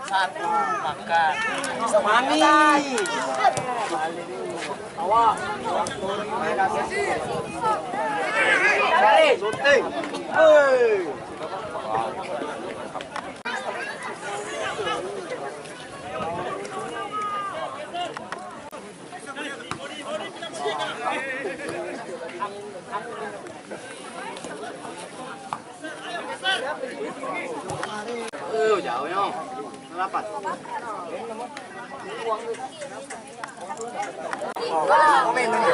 Satu makan. Mami. Awak. Dari sunting. Hei. Jauh ya. Rapat. Komen dulu.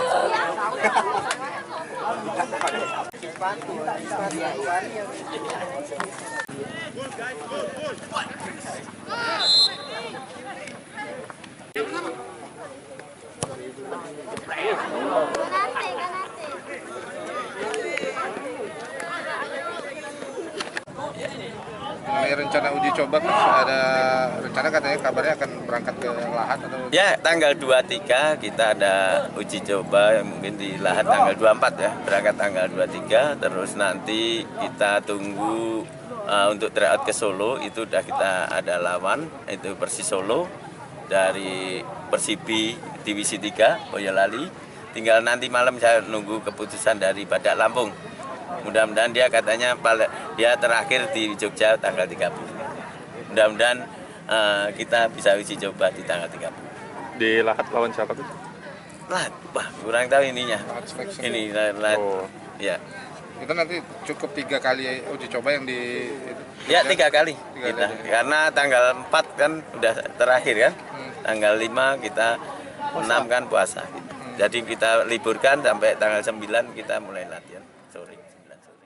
Mengenai rencana uji coba, ada rencana katanya kabarnya akan berangkat ke Lahat atau? Ya, tanggal 23 kita ada uji coba mungkin di Lahat tanggal 24 ya, berangkat tanggal 23, terus nanti kita tunggu untuk tryout ke Solo, itu udah kita ada lawan, itu Persis Solo dari Persibi Divisi 3 Boyolali. Tinggal nanti malam saya nunggu keputusan dari Badak Lampung. Mudah-mudahan dia katanya dia terakhir di Jogja tanggal 30. Mudah-mudahan kita bisa uji coba di tanggal 30. Di Lahat lawan siapa tuh? Lahat, wah kurang tahu ininya. Ini Lahat. Oh. Ya. Itu nanti cukup 3 kali uji coba yang di. Ya 3 kali kita. Kali. Karena tanggal 4 kan udah terakhir kan. Tanggal 5 kita 6 kan puasa. Gitu. Jadi kita liburkan sampai tanggal 9 kita mulai latihan sore. 9 sore.